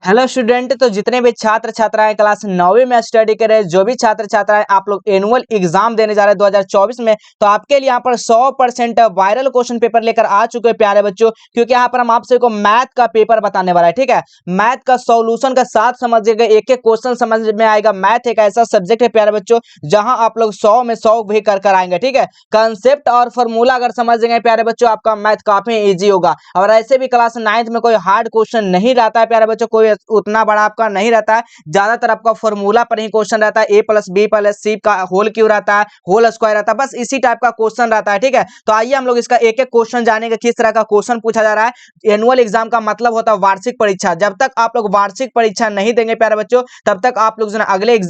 Hello student. तो जितने भी छात्र छात्राएं क्लास 9वीं में स्टडी कर रहे हैं, जो भी छात्र छात्राएं आप लोग एनुअल एग्जाम देने जा रहे हैं 2024 में, तो आपके लिए यहाँ पर 100% वायरल क्वेश्चन पेपर लेकर आ चुके हैं प्यारे बच्चों। क्योंकि यहाँ पर हम आपसे को मैथ का पेपर बताने वाला है। ठीक है, मैथ का सॉल्यूशन का साथ समझिएगा, एक एक क्वेश्चन समझ में आएगा। मैथ एक ऐसा सब्जेक्ट है प्यारे बच्चों जहां आप लोग 100 में 100 भी कर आएंगे। ठीक है, कंसेप्ट और फॉर्मूला अगर समझेंगे प्यारे बच्चों, आपका मैथ काफी ईजी होगा। और ऐसे भी क्लास 9th में कोई हार्ड क्वेश्चन नहीं रहता है प्यारे बच्चों, कोई उतना बड़ा आपका नहीं रहता है। ज्यादातर आपका फॉर्मूला पर ही क्वेश्चन रहता है, a+b+c का होल क्यों रहता है, होल स्क्वायर रहता है, बस इसी टाइप का क्वेश्चन रहता है। ठीक है, तो आइए हम लोग इसका एक एक क्वेश्चन जानेंगे, किस तरह का क्वेश्चन पूछा जा रहा है। एनुअल एग्जाम का मतलब होता है वार्षिक परीक्षा। जब तक आप लोग वार्षिक परीक्षा नहीं देंगे प्यारे बच्चों, तब तक आप लोग जो है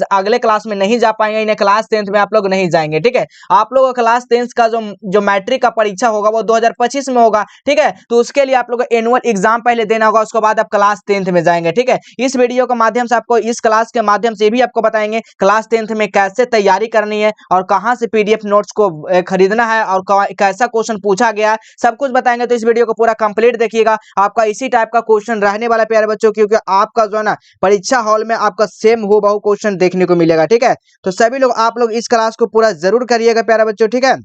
अगले क्लास में नहीं जा पाएंगे। इन्हें क्लास 10th में आप लोग नहीं जाएंगे। ठीक है, आप लोगों का क्लास 10th का जो मैट्रिक का परीक्षा होगा वो 2025 में होगा। ठीक है, तो उसके लिए आप लोग एनुअल एग्जाम पहले देना होगा, उसके बाद आप क्लास 10th में जाएंगे। ठीक है, इस वीडियो के माध्यम से आपको, इस क्लास के माध्यम से भी आपको बताएंगे क्लास 10th में कैसे तैयारी करनी है और कहां से पीडीएफ नोट्स को खरीदना है और कैसा क्वेश्चन पूछा गया, सब कुछ बताएंगे। तो इस वीडियो को पूरा कंप्लीट देखिएगा, आपका इसी टाइप का क्वेश्चन रहने वाला है प्यारे बच्चों, क्योंकि आपका जो है ना परीक्षा हॉल में आपका सेम हूबहू क्वेश्चन देखने को मिलेगा। ठीक है, तो सभी लोग आप लोग इस क्लास को पूरा जरूर करिएगा प्यारे बच्चों। ठीक है,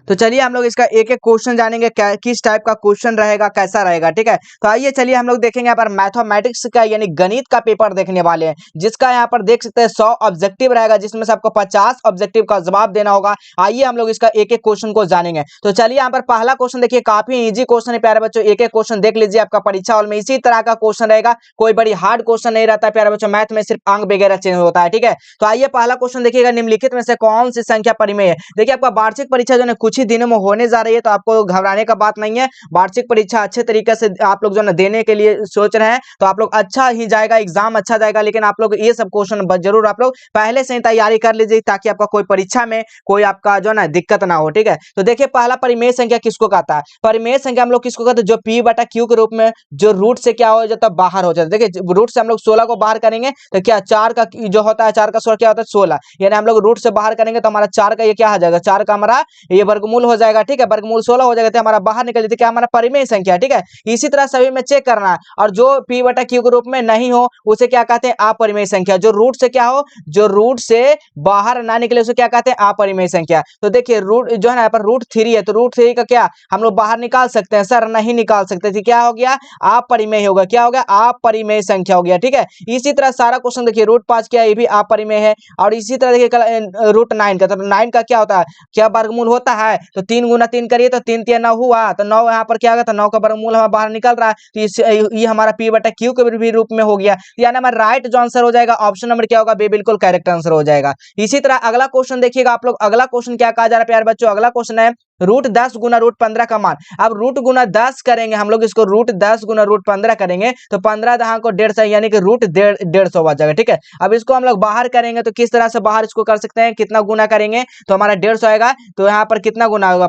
तो चलिए हम लोग इसका एक एक क्वेश्चन जानेंगे, किस टाइप का क्वेश्चन रहेगा, कैसा रहेगा। ठीक है, तो आइए चलिए हम लोग देखेंगे यहाँ पर मैथमेटिक्स का यानी गणित का पेपर देखने वाले हैं, जिसका यहाँ पर देख सकते हैं 100 ऑब्जेक्टिव रहेगा, जिसमें से आपको 50 ऑब्जेक्टिव का जवाब देना होगा। आइए हम लोग इसका एक एक क्वेश्चन को जानेंगे। तो चलिए यहाँ पर पहला क्वेश्चन देखिए, काफी ईजी क्वेश्चन है प्यारे बच्चों। एक एक क्वेश्चन देख लीजिए, आपका परीक्षा हॉल में इसी तरह का क्वेश्चन रहेगा, कोई बड़ी हार्ड क्वेश्चन नहीं रहता है प्यारे बच्चों। मैथ में सिर्फ अंक वगैरह चेंज होता है। ठीक है, तो आइए पहला क्वेश्चन देखिएगा, निम्नलिखित में से कौन सी संख्या परिमेय है। देखिए आपका वार्षिक परीक्षा जो है कुछ ही दिनों में होने जा रही है, तो आपको घबराने का बात नहीं है। वार्षिक परीक्षा अच्छे तरीके से आप लोग जो है देने के लिए सोच रहे हैं, तो आप लोग अच्छा ही जाएगा, एग्जाम अच्छा जाएगा। लेकिन आप लोग ये सब क्वेश्चन जरूर आप लोग पहले से ही तैयारी कर लीजिए, ताकि आपका कोई परीक्षा में कोई आपका जो है ना दिक्कत ना हो। ठीक है, तो देखिए पहला परिमेय संख्या किसको कहता है। परिमेय संख्या हम लोग किसको कहते हैं, जो p/q के रूप में जो रूट से क्या हो जाता है, बाहर हो जाता है। देखिए रूट से हम लोग 16 को बाहर करेंगे तो क्या 4 का जो होता है, 4 का स्क्वायर क्या होता है 16, यानी हम लोग रूट से बाहर करेंगे तो हमारा 4 का ये क्या हो जाएगा, 4 का हमारा ये वर्गमूल हो जाएगा। ठीक है, वर्गमूल 16 हो जाएगा, तो हमारा बाहर निकल जाते क्या हमारा परिमेय संख्या। ठीक है, इसी तरह सभी में चेक करना है, और जो p/q के रूप में नहीं हो उसे क्या कहते हैं, अपरिमेय संख्या। जो रूट से क्या हो, जो रूट से बाहर ना निकले उसे क्या कहते हैं, अपरिमेय संख्या। तो देखिए रूट जो है ना यहाँ पर √3 है, तो √3 का क्या हम लोग बाहर निकाल सकते हैं, सर नहीं निकाल सकते थे, क्या हो गया अपरिमेय होगा, क्या हो गया अपरिमेय संख्या हो गया। ठीक है, इसी तरह सारा क्वेश्चन देखिए √5 क्या ये भी अपरिमेय है। और इसी तरह देखिए √9 का, तो 9 का क्या होता है, क्या वर्गमूल होता है, तो 3 गुना 3 करिए तो 3 3 9 हुआ, तो 9 यहाँ पर क्या होगा, तो 9 का वर्गमूल हमारा बाहर निकल रहा है, तो ये हमारा p/q के भी रूप में हो गया। यानी हमारा राइट जो आंसर हो जाएगा ऑप्शन नंबर क्या होगा, बी बिल्कुल करेक्ट आंसर हो जाएगा। इसी तरह अगला क्वेश्चन देखिएगा आप लोग, अगला क्वेश्चन क्या कहा जा रहा है प्यारे बच्चों, अगला क्वेश्चन है √10 गुना √15 का मान। अब रूट गुना 10 करेंगे हम लोग, इसको √10 गुना √15 करेंगे तो 15 दहां को 150 यानी कि √150 बच जाएगा। ठीक है, अब इसको हम लोग बाहर करेंगे तो किस तरह से बाहर इसको कर सकते हैं, कितना गुना करेंगे तो हमारा 150 आएगा। तो यहाँ पर कितना गुना होगा,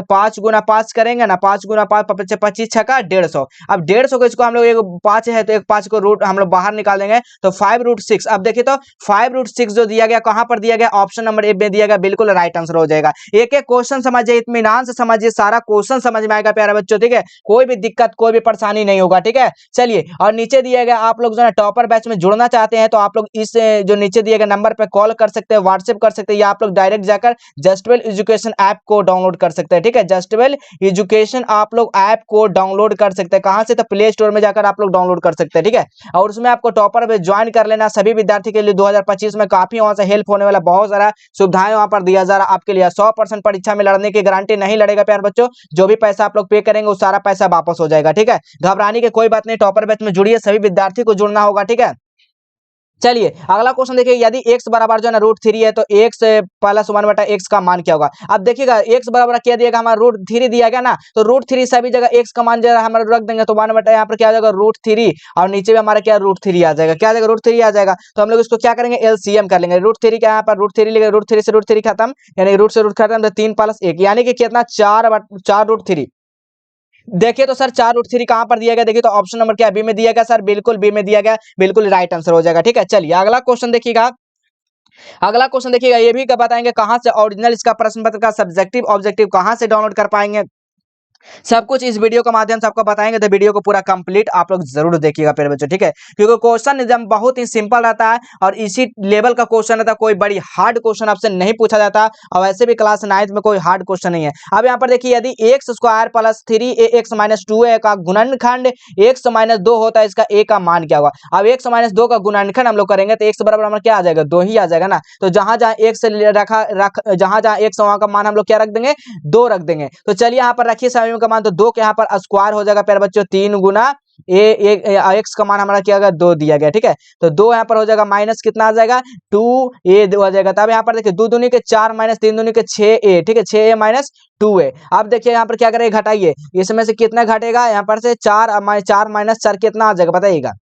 5 गुना 5 करेंगे ना, 5 गुना 5 25 छक्का 150। अब 150 को इसको हम लोग, एक 5 है तो एक 5 को रूट हम लोग बाहर निकाल देंगे तो 5√6। अब देखिए तो 5√6 जो दिया गया कहां पर दिया गया, ऑप्शन नंबर ए में दिया गया, बिल्कुल राइट आंसर हो जाएगा। एक एक क्वेश्चन समझिए, इत्मीनान से समझिए, सारा क्वेश्चन समझ में आएगा प्यारे बच्चों। ठीक है, कोई भी दिक्कत कोई भी परेशानी नहीं होगा। ठीक है, चलिए और नीचे दिया गया, आप लोग जो है टॉपर बैच में जुड़ना चाहते हैं तो आप लोग इस जो नीचे दिए गए नंबर पे कॉल कर सकते हैं, व्हाट्सएप कर सकते हैं, या आप लोग डायरेक्ट जाकर जस्टवेल एजुकेशन ऐप को डाउनलोड कर सकते हैं। ठीक है, जस्टवेल एजुकेशन आप लोग ऐप को डाउनलोड कर सकते हैं, कहां से, तो प्ले स्टोर में जाकर आप लोग डाउनलोड कर सकते हैं। ठीक है, और उसमें आपको टॉपर में ज्वाइन कर लेना। सभी विद्यार्थी के लिए 2025 में काफी वहां से हेल्प होने वाला, बहुत सारा सुविधाएं वहां पर दिया जा रहा है आपके लिए। 100% परीक्षा में लड़ने की गारंटी नहीं लड़ेगा प्यारे बच्चों, जो भी पैसा आप लोग पे करेंगे वो सारा पैसा वापस हो जाएगा। ठीक है, घबराने की कोई बात नहीं, टॉपर बैच में जुड़िए, सभी विद्यार्थी को जुड़ना होगा। ठीक है, चलिए अगला क्वेश्चन देखिए, यदि x बराबर जो है ना √3 है तो x प्लस 1/x का मान क्या होगा। अब देखिएगा x बराबर क्या दिएगा, हमारा √3 दिया गया ना, तो √3 सभी जगह x का मान जो है हमारा रख देंगे तो 1/, यहाँ पर क्या आ जाएगा √3, और नीचे भी हमारा क्या √3 आ जाएगा, क्या आ जाएगा √3 आ जाएगा। तो हम लोग इसको क्या करेंगे, एलसीएम कर लेंगे। √3 क्या, यहाँ पर √3 लेंगे, √3 से √3 खत्म, यानी रूट से रूट खत्म, तो 3 + 1 यानी कि कितना 4 √3। देखिए तो सर 4√3 कहां पर दिया गया, देखिए तो ऑप्शन नंबर क्या बी में दिया गया सर, बिल्कुल बी में दिया गया, बिल्कुल राइट आंसर हो जाएगा। ठीक है, चलिए अगला क्वेश्चन देखिएगा, अगला क्वेश्चन देखिएगा, ये भी बताएंगे कहां से ओरिजिनल इसका प्रश्न पत्र का सब्जेक्टिव ऑब्जेक्टिव कहां से डाउनलोड कर पाएंगे। सब कुछ इस वीडियो के माध्यम से आपको बताएंगे, तो वीडियो को पूरा कंप्लीट आप लोग जरूर देखिएगा प्यारे बच्चों, ठीक है। क्योंकि क्वेश्चन एकदम बहुत ही सिंपल रहता है और इसी लेवल का क्वेश्चन रहता है, कोई बड़ी हार्ड क्वेश्चन आपसे नहीं पूछा जाता और वैसे भी क्लास 9 में कोई हार्ड क्वेश्चन नहीं है। अब यहाँ पर देखिए, यदि एक्स स्क्वायर प्लस 3x-2a का गुणनखंड x-2 होता है, इसका a का मान क्या होगा। अब x-2 का गुणनखंड हम लोग करेंगे तो x बराबर हमारा क्या आ जाएगा, 2 ही आ जाएगा ना। तो जहां जहां x जहां जहां x वहां का मान हम लोग क्या रख देंगे, 2 रख देंगे। तो चलिए यहाँ पर रखिए समीकरण का मान, तो 2 के यहाँ पर स्क्वायर हो जाएगा प्यारे बच्चों, 3 गुना एक्स का मान हमारा क्या, 2 दिया गया, ठीक है। तो 2 यहाँ पर हो जाएगा, माइनस कितना आ जाएगा, 2a हो जाएगा। तब यहाँ पर देखिए 2 दूनी के 4 माइनस 3 दूनी के 6a, ठीक है, 6a माइनस 2a। अब देखिए यहाँ पर क्या करेंगे, घटाइए, इसमें से कितना घटेगा, यहाँ पर से 4 माइनस 4 कितना आ जाएगा बताइएगा।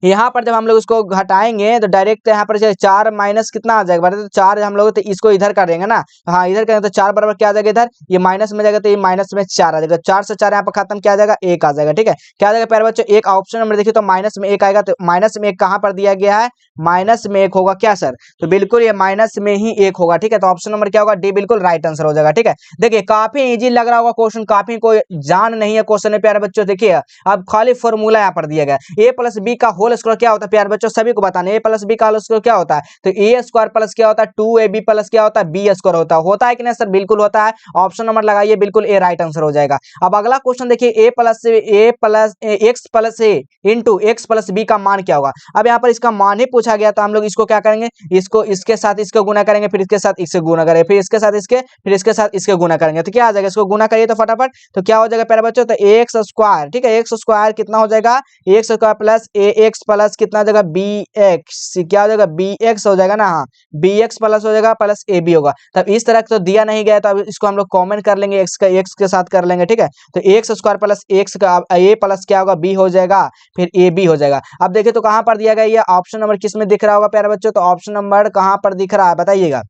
यहाँ पर जब हम लोग इसको घटाएंगे तो डायरेक्ट यहाँ पर 4 माइनस कितना आ जाएगा, तो 4 हम लोग तो इसको इधर कर देंगे ना। हाँ, इधर करेंगे तो 4 बराबर क्या आ जाएगा, इधर ये माइनस में जाएगा तो ये माइनस में 4 आ जाएगा। 4 से 4 यहाँ पर खत्म, क्या आ जाएगा, 1 आ जाएगा, ठीक है। क्या आ जाएगा प्यारे बच्चों, एक ऑप्शन नंबर देखिए तो माइनस में 1 आएगा। तो माइनस में 1 कहाँ पर दिया गया है, माइनस में 1 होगा क्या सर, तो बिल्कुल ये माइनस में ही 1 होगा, ठीक है। तो ऑप्शन नंबर क्या होगा, डी बिल्कुल राइट आंसर हो जाएगा, ठीक है। देखिए काफी इजी लग रहा होगा क्वेश्चन, काफी कोई जान नहीं है क्वेश्चन में प्यारे बच्चों। देखिए अब खाली फॉर्मूला यहाँ पर दिया गया, a प्लस बी का होल स्क्वायर क्या होता है प्यारे बच्चों, सभी को बताना है। a प्लस बी का होल स्क्वायर क्या होता है, तो a स्क्वायर प्लस क्या होता है, 2ab प्लस क्या होता है, b स्क्वायर होता है कि नहीं सर, बिल्कुल होता है। ऑप्शन नंबर लगाइए, बिल्कुल ए राइट आंसर हो जाएगा। अब अगला क्वेश्चन देखिए, एक्स प्लस ए इंटू एक्स प्लस बी का मान क्या होगा। अब यहाँ पर इसका मान ही पूछा गया, तो हम लोग इसको क्या करेंगे, इसको इसके साथ इसको गुना करेंगे, फिर इसके साथ इससे गुना करेंगे, फिर इसके साथ इसके, फिर इसके साथ इसके गुना करेंगे, तो क्या आ जाएगा, इसको गुना करिए तो फटाफट, तो क्या हो जाएगा प्यारे बच्चों, तो एक्स स्क्वायर, ठीक है, एक्स स्क्वायर कितना हो जाएगा, एक्स स्क्वायर प्लस ए एक्स प्लस कितना हो जाएगा, बी एक्स, क्या हो जाएगा, बी एक्स हो जाएगा ना। हाँ, बी एक्स प्लस हो जाएगा प्लस ए बी होगा। तब इस तरह तो दिया नहीं गया, तो अब इसको हम लोग कॉमन कर लेंगे, एक्स का एक्स के साथ कर लेंगे, ठीक है। तो एक्स स्क्वायर प्लस एक्स का ए प्लस क्या होगा, बी हो जाएगा, फिर ए बी हो जाएगा। अब देखिए तो कहां पर दिया गया, ये ऑप्शन नंबर किस में दिख रहा होगा प्यारे बच्चों, तो ऑप्शन नंबर कहां पर दिख रहा है बताइएगा।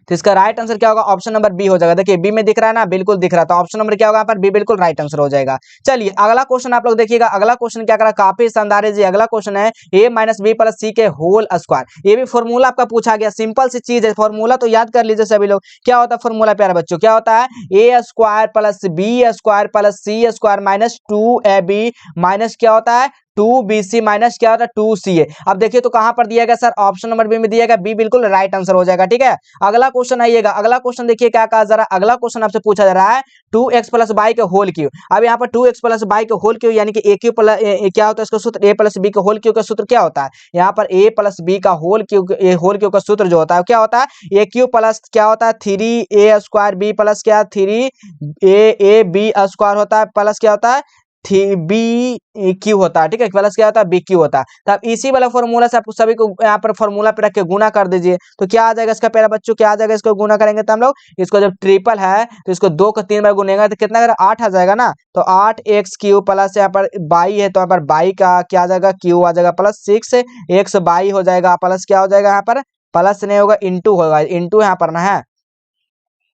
तो इसका राइट आंसर क्या होगा, ऑप्शन नंबर बी हो जाएगा। देखिए बी में दिख रहा है ना, बिल्कुल दिख रहा है, तो ऑप्शन नंबर क्या होगा यहाँ पर, बी बिल्कुल राइट आंसर हो जाएगा। चलिए अगला क्वेश्चन आप लोग देखिएगा, अगला क्वेश्चन क्या करा, काफी शानदार है जी। अगला क्वेश्चन है ए माइनस बी प्लस सी के होल स्क्वायर। ये भी फॉर्मूला आपका पूछा गया, सिंपल सी चीज है, फॉर्मूला तो याद कर लीजिए सभी लोग। क्या होता है फॉर्मूला प्यारे बच्चों, क्या होता है, A square plus B square plus C square minus 2ab minus क्या होता है, 2bc माइनस क्या होता है, 2ca। अब देखिए तो कहां पर दिया गया सर, ऑप्शन नंबर बी में दिया गया, बी बिल्कुल राइट आंसर हो जाएगा, ठीक है। अगला क्वेश्चन आइएगा, अगला क्वेश्चन देखिए क्या कहा जरा, अगला क्वेश्चन आपसे पूछा जा रहा है 2x प्लस बाई के होल क्यू। अब यहाँ पर 2x प्लस बाई के होल क्यू यानी कि ए क्यू प्लस क्या होता है इसका सूत्र, ए प्लस बी के होल क्यू का सूत्र क्या होता है, यहाँ पर ए प्लस बी का होल क्यू का सूत्र जो होता है क्या होता है, ए क्यू प्लस क्या होता है, 3a स्क्वायर बी प्लस क्या 3a बी स्क्वायर होता है, प्लस क्या होता है बी क्यू होता है, ठीक है, प्लस क्या होता है, बी क्यू होता है। तो आप इसी वाला फॉर्मूला से आपको सभी को यहाँ पर फॉर्मूला पे रख के गुना कर दीजिए, तो क्या आ जाएगा इसका प्यारा बच्चों, क्या आ जाएगा, इसको गुना करेंगे तो हम लोग इसको जब ट्रिपल है तो इसको 2 को 3 बार गुनेगा तो कितना करेगा, 8 आ जाएगा ना। तो 8x क्यू प्लस यहाँ पर बाई है, तो यहाँ पर बाई का क्या आ जाएगा, क्यू आ जाएगा प्लस 6x बाई हो जाएगा, प्लस क्या हो जाएगा यहाँ पर, प्लस नहीं होगा इंटू होगा, इंटू यहाँ पर ना है,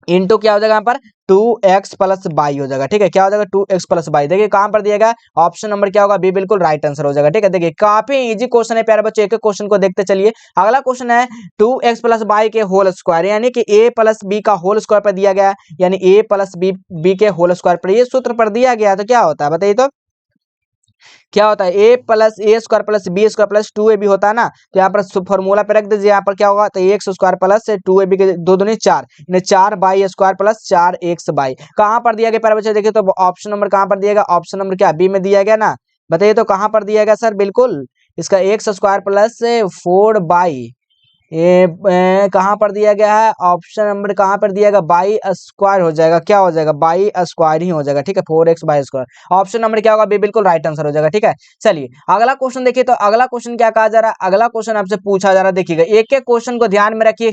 इंटू क्या हो जाएगा यहाँ पर 2x प्लस बाई हो जाएगा, ठीक है। क्या हो जाएगा 2x प्लस बाई, देखिए कहां पर दिया गया, ऑप्शन नंबर क्या होगा, बी बिल्कुल राइट आंसर हो जाएगा, ठीक है। देखिए काफी इजी क्वेश्चन है प्यारे बच्चों, एक एक क्वेश्चन को देखते चलिए। अगला क्वेश्चन है 2x प्लस बाई के होल स्क्वायर, यानी कि a प्लस बी का होल स्क्वायर पर दिया गया, यानी a प्लस बी के होल स्क्वायर पर ये सूत्र पर दिया गया, तो क्या होता है बताइए, तो क्या होता है, A plus A square plus B square plus 2ab होता है ना। तो यहाँ पर फॉर्मूला पे रख दीजिए, यहाँ पर क्या होगा, तो एक्स स्क्वायर प्लस 2ab के 2 दूनी 4 यानी 4 by square plus 4x by. कहाँ पर दिया गया प्यारे बच्चे, देखिए तो ऑप्शन नंबर कहाँ पर दिया गया, ऑप्शन नंबर क्या बी में दिया गया ना, बताइए तो कहाँ पर दिया गया सर, बिल्कुल इसका एक्स स्क्वायर प्लस 4 बाई कहाँ पर दिया गया है, ऑप्शन नंबर कहाँ पर दिया गया, बाई स्क्वायर हो जाएगा, क्या हो जाएगा, बाई स्क्वायर ही हो जाएगा, ठीक है, 4x by square. Option number क्या होगा, बी बिल्कुल राइट आंसर हो जाएगा, ठीक है। चलिए अगला क्वेश्चन देखिए, तो अगला क्वेश्चन क्या कहा जा रहा है, अगला क्वेश्चन आपसे पूछा जा रहा है, देखिएगा एक एक क्वेश्चन को ध्यान में रखिए,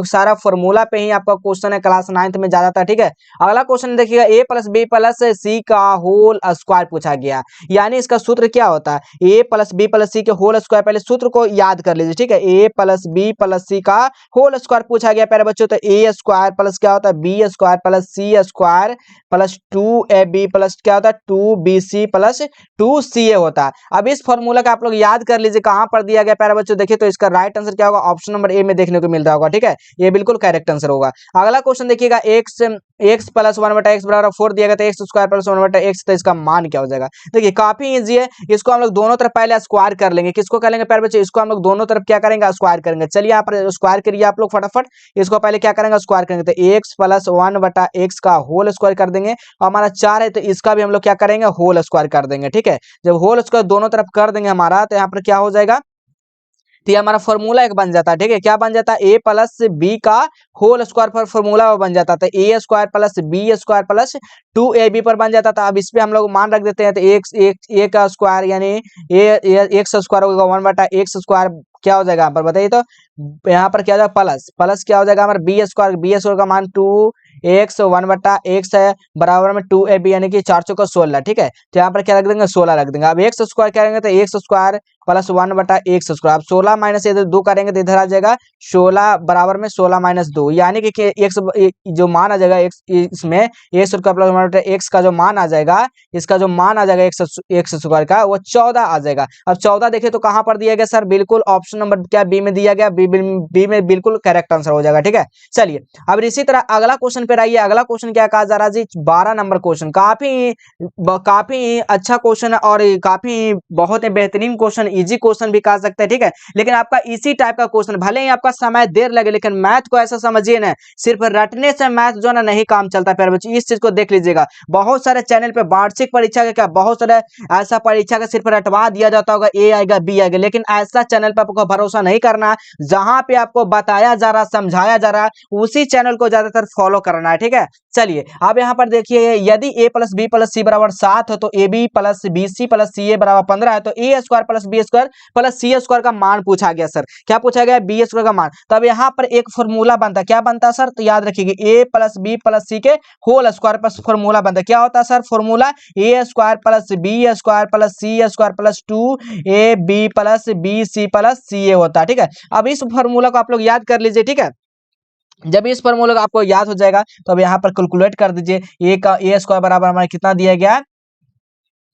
सारा फॉर्मूला पे ही आपका क्वेश्चन है क्लास 9th में ज्यादा था, ठीक है। अगला क्वेश्चन देखिएगा, ए प्लस बी प्लस सी का होल स्क्वायर पूछा गया, यानी इसका सूत्र क्या होता है, ए प्लस बी प्लस सी के होल स्क्वायर, पहले सूत्र को याद कर लीजिए, ठीक है, ए प्लस बी प्लस सी का होल स्क्वायर पूछा गया प्यारे बच्चों। तो ए स्क्वायर प्लस क्या होता है B square plus C square plus 2ab plus क्या होता है 2bc प्लस 2ca होता है। अब इस फॉर्मूला का आप लोग याद कर लीजिए कहां पर दिया गया प्यारे बच्चों। देखिए तो इसका राइट आंसर क्या होगा, ऑप्शन नंबर ए में देखने को मिल रहा होगा। ठीक है, ये बिल्कुल करेक्ट आंसर होगा। अगला क्वेश्चन देखिएगा, x प्लस 1/x बराबर 4 दिया गया, तो एक्स स्क्वायर प्लस 1/x, तो इसका मान क्या हो जाएगा। देखिए काफी इजी है, इसको हम लोग दोनों तरफ पहले स्क्वायर कर लेंगे। किसको कर लेंगे प्यारे बच्चे, इसको हम लोग दोनों तरफ क्या करेंगे, स्क्वायर करेंगे। चलिए यहाँ पर स्क्वायर करिए आप लोग फटाफट। इसको पहले क्या करेंगे, स्क्वायर करेंगे। तो x प्लस 1/x का होल स्क्वायर कर देंगे, और हमारा 4 है तो इसका भी हम लोग क्या करेंगे, होल स्क्वायर कर देंगे। ठीक है, जब होल स्क्वायर दोनों तरफ कर देंगे हमारा, तो यहाँ पर क्या हो जाएगा, तो ये हमारा फॉर्मूला एक बन जाता है। ठीक है, क्या बन जाता है, ए प्लस बी का होल स्क्वायर पर फॉर्मूला बन जाता था, A square plus B square plus 2ab पर बन जाता था। अब इस पे हम लोग मान रख देते हैं, तो ए का स्क्वायर यानी एक्स स्क्वायर होगा 1/x स्क्वायर क्या हो जाएगा यहाँ पर बताइए। तो यहाँ पर क्या हो जाएगा, प्लस क्या हो जाएगा हमारा बी स्क्वायर का मान 2x 1/x है बराबर में 2ab यानी कि 4 चौका 16। ठीक है, तो यहाँ पर क्या रख देंगे, 16 रख देंगे। अब एक्स स्क्वायर क्या करेंगे, तो x square plus 1/x square. अब 16 माइनस इधर 2 करेंगे तो इधर आ जाएगा 16 बराबर में 16 माइनस 2, यानी कि एक्स जो मान आ जाएगा एक्स इसमें एक्स स्क्वायर प्लस 1/x का जो मान आ जाएगा, इसका जो मान आ जाएगा एक्स स्क्वायर का वो 14 आ जाएगा। अब 14 देखिए तो कहां पर दिया गया सर, बिल्कुल ऑप्शन नंबर क्या बी में दिया गया, बी में बिल्कुल करेक्ट आंसर हो जाएगा। ठीक है, चलिए अब इसी तरह अगला क्वेश्चन पे आइए। अगला क्वेश्चन क्या कहा जा रहा है जी, 12 नंबर क्वेश्चन। काफी अच्छा क्वेश्चन है और काफी बहुत ही बेहतरीन क्वेश्चन, इजी क्वेश्चन भी कह सकते हैं। ठीक है, लेकिन आपका इसी टाइप का क्वेश्चन, भले ही आपका समय देर लगे, लेकिन मैथ को ऐसा समझिए ना, सिर्फ रटने से मैथ जो है ना नहीं काम चलता प्यारे बच्चों, इस चीज को देख लीजिएगा। बहुत सारे चैनल पे वार्षिक परीक्षा का क्या बहुत सारे ऐसा परीक्षा का सिर्फ रटवा दिया जाता होगा, ए आएगा बी आएगा, लेकिन ऐसा चैनल पे आपको भरोसा नहीं करना। जहां पे आपको बताया जा रहा, समझाया जा रहा, उसी चैनल को ज्यादातर फॉलो करना है। ठीक है, चलिए अब यहाँ पर देखिए, यदि a plus B plus C बराबर 7 हो, तो A B plus B C plus C A बराबर 15 है, तो A square plus B square plus C square का मान पूछा गया। सर क्या पूछा गया, बी स्क्वायर का मान। तो अब यहाँ पर एक फॉर्मूला बनता है, क्या बनता है सर, तो याद रखिए ए प्लस बी प्लस सी के होल स्क्वायर प्लस फॉर्मूला बनता है। क्या होता है sir formula, A square plus B square plus C square plus 2ab plus B C plus C A होता है। ठीक है, अब इस फॉर्मूला को आप लोग याद कर लीजिए। ठीक है, जब इस फॉर्मूला आपको याद हो जाएगा तो अब यहाँ पर कैलकुलेट कर दीजिए। ए का ए स्क्वायर बराबर हमारा कितना दिया गया,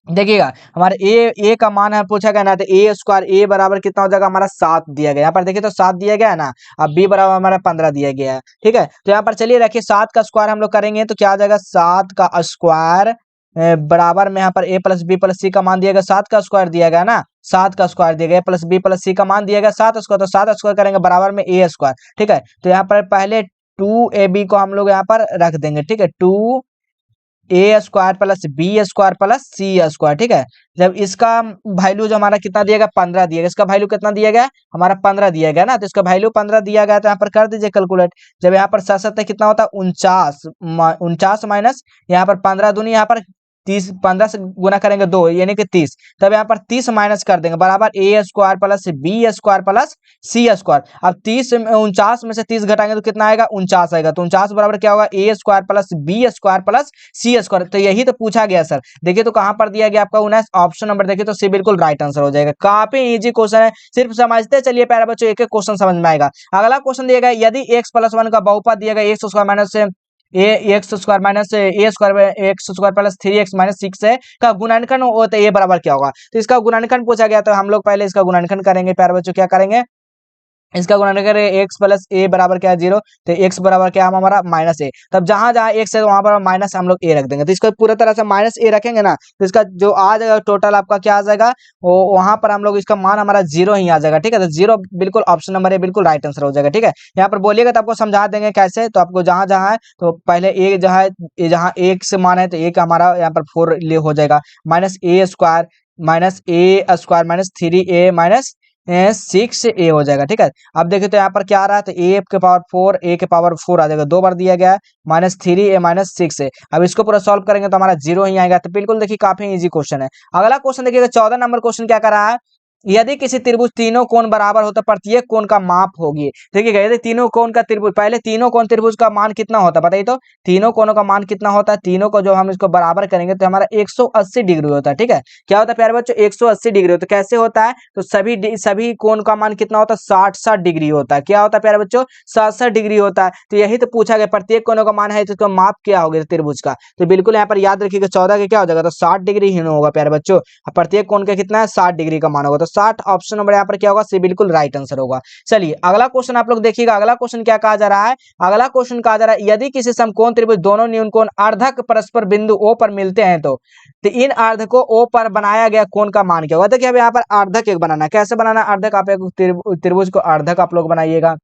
देखिएगा हमारे ए का मान है पूछा गया ना, तो ए स्क्वायर ए बराबर कितना हो जाएगा हमारा 7 दिया गया। यहाँ पर देखिए तो 7 दिया गया है ना, अब बी बराबर हमारा 15 दिया गया है। ठीक है, तो यहाँ पर चलिए रखिए 7 का स्क्वायर हम लोग करेंगे तो क्या आ जाएगा, 7 का स्क्वायर बराबर में यहाँ पर ए प्लस बी प्लस सी का मान दिया गया, 7 का स्क्वायर दिया गया ना, 7 का स्क्वायर दिया गया प्लस बी प्लस सी का मान दिया गया 7 स्क्वायर, तो 7 स्क्वायर करेंगे बराबर में ए स्क्वायर। ठीक है, तो यहाँ पर पहले 2ab को हम लोग यहाँ पर रख देंगे। ठीक है, 2a square plus B square plus C square. ठीक है, जब इसका वैल्यू जो हमारा कितना दिया गया 15 दिया गया, इसका वैल्यू कितना दिया गया हमारा 15 दिया गया ना, तो इसका वैल्यू 15 दिया गया, तो यहाँ पर कर दीजिए कैलकुलेट। जब यहाँ पर 7 कितना होता है 49 माइनस यहाँ पर 15 दूनी यहाँ पर 30, 15 से गुना करेंगे 2 यानी कि 30, तब यहाँ पर 30 माइनस कर देंगे बराबर A square plus B square plus C square. अब 49 में से 30 घटाएंगे तो कितना आएगा 49 आएगा, तो 49 बराबर क्या होगा A square plus B square plus C square. तो यही तो पूछा गया सर। देखिए तो कहां पर दिया गया आपका 19, ऑप्शन नंबर देखिए तो सी बिल्कुल राइट आंसर हो जाएगा। काफी इजी क्वेश्चन है, सिर्फ समझते चलिए प्यारे बच्चों, एक एक क्वेश्चन समझ में आएगा। अगला क्वेश्चन दिया गया, यदि x प्लस 1 का बहुपद दिया गया X square minus X square minus A square X square plus 3x minus 6 है का गुणनखंड हो, तो ए बराबर क्या होगा। तो इसका गुणनखंड पूछा गया, तो हम लोग पहले इसका गुणनखंड करेंगे प्यारे बच्चों। क्या करेंगे, इसका गुणन करें एक्स प्लस ए बराबर क्या है 0, तो एक्स बराबर क्या है हमारा माइनस ए। तब जहां जहां एक्स है वहां पर माइनस हम लोग ए रख देंगे, तो इसको पूरा तरह से माइनस ए रखेंगे ना, तो इसका जो आ जाएगा टोटल आपका क्या आ जाएगा, वो वहां पर हम लोग इसका मान हमारा 0 ही आ जाएगा। ठीक है, तो 0 बिल्कुल ऑप्शन नंबर ए बिल्कुल राइट आंसर हो जाएगा। ठीक है, यहाँ पर बोलिएगा तो आपको समझा देंगे कैसे। तो आपको जहां जहां है तो पहले ए जहां एक से मान है तो एक हमारा यहाँ पर 4 ले हो जाएगा, minus A square minus 3a minus 6a हो जाएगा। ठीक है, अब देखिए तो यहाँ पर क्या आ रहा है, तो a के पावर 4 a के पावर 4 आ जाएगा, 2 बार दिया गया है माइनस 3a माइनस 6a। अब इसको पूरा सॉल्व करेंगे तो हमारा 0 ही आएगा। तो बिल्कुल देखिए काफी इजी क्वेश्चन है। अगला क्वेश्चन देखिएगा 14 नंबर क्वेश्चन क्या कर रहा है, यदि किसी त्रिभुज तीनों कोण बराबर हो तो प्रत्येक कोण का माप होगी। देखिएगा यदि तीनों कोण का त्रिभुज, पहले तीनों कोण त्रिभुज का मान कितना होता है बताइए तो, तीनों कोणों का मान कितना होता है, तीनों को जो हम इसको बराबर करेंगे तो हमारा 180 डिग्री होता है। ठीक है, क्या होता है प्यारे बच्चों, 180 डिग्री होता है। कैसे होता है, तो सभी कोण का मान कितना होता है, 60 डिग्री होता है। क्या होता है प्यारे बच्चों, 60 डिग्री होता है। तो यही तो पूछा गया, प्रत्येक कोणों का मान है तो इसका माप क्या होगा त्रिभुज का, तो बिल्कुल यहाँ पर याद रखिएगा 14 का क्या हो जाएगा, तो 60 डिग्री ही होगा प्यारे बच्चों। प्रत्येक कोण का कितना है, 60 डिग्री का मान होगा, तो 60 ऑप्शन नंबर यहाँ पर क्या होगा, सी बिल्कुल राइट आंसर होगा। चलिए अगला क्वेश्चन आप लोग देखिएगा, अगला क्वेश्चन क्या कहा जा रहा है, अगला क्वेश्चन कहा जा रहा है यदि किसी समकोण त्रिभुज दोनों न्यून कोण अर्धक परस्पर बिंदु O पर मिलते हैं तो इन अर्धकों O पर बनाया गया कोण का मान क्या होगा। देखिए अब यहाँ पर अर्धक एक बनाना है, कैसे बनाना है अर्धक, आप एक त्रिभुज को अर्धक आप लोग बनाइएगा।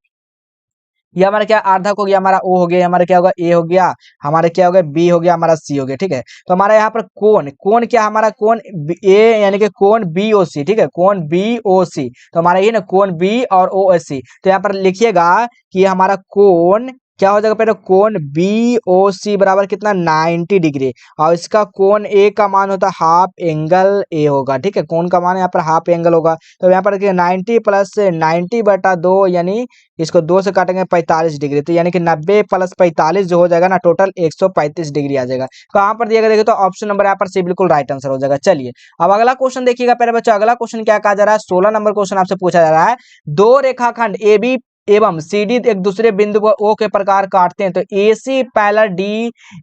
ये हमारा क्या अर्धक हो गया, हमारा O हो गया, हमारा क्या होगा A हो गया, हमारा क्या हो गया B हो गया, हमारा C हो गया। ठीक है, तो हमारा यहाँ पर कोण, कोण क्या हमारा कोण A यानी कि कोण BOC। ठीक है, कोण BOC, तो हमारा ये ना कोण B और OC। तो यहाँ पर लिखिएगा कि हमारा कोण क्या हो जाएगा, पहले कोण BOC बराबर कितना 90 डिग्री, और इसका कोण A का मान होता है हाफ एंगल A होगा। ठीक है, कोण का मान यहाँ पर हाफ एंगल होगा। तो यहाँ पर 90 प्लस 90/2 यानी इसको 2 से काटेंगे 45 डिग्री, तो यानी कि 90 प्लस 45 जो हो जाएगा ना टोटल 135 डिग्री आ जाएगा। कहाँ पर दिया गया देखिए, तो ऑप्शन नंबर यहाँ पर सी बिल्कुल राइट आंसर हो जाएगा। चलिए अब अगला क्वेश्चन देखिएगा प्यारे बच्चों, अगला क्वेश्चन क्या कहा जा रहा है, 16 नंबर क्वेश्चन आपसे पूछा जा रहा है, दो रेखाखंड ए बी एवं सी डी एक दूसरे बिंदु को O के प्रकार काटते हैं तो AC पैरेलल D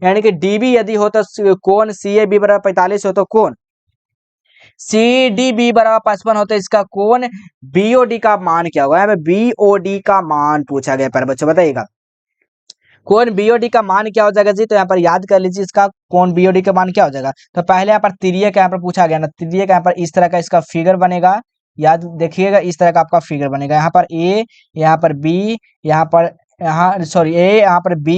यानी कि DB यदि हो तो कोण CAB बराबर 45 हो तो कोण CDB बराबर 55 हो तो इसका कोण BOD का मान क्या होगा। BOD का मान पूछा गया पर बच्चों, बताइएगा कोण BOD का मान क्या हो जाएगा जी, तो यहाँ पर याद कर लीजिए इसका कोण BOD का मान क्या हो जाएगा। तो पहले यहाँ पर तिर्यक यहाँ पर पूछा गया ना, तिर्यक यहाँ पर इस तरह का इसका फिगर बनेगा, याद देखिएगा इस तरह का आपका फिगर बनेगा, यहाँ पर A, यहाँ पर B, यहाँ सॉरी A, यहाँ पर B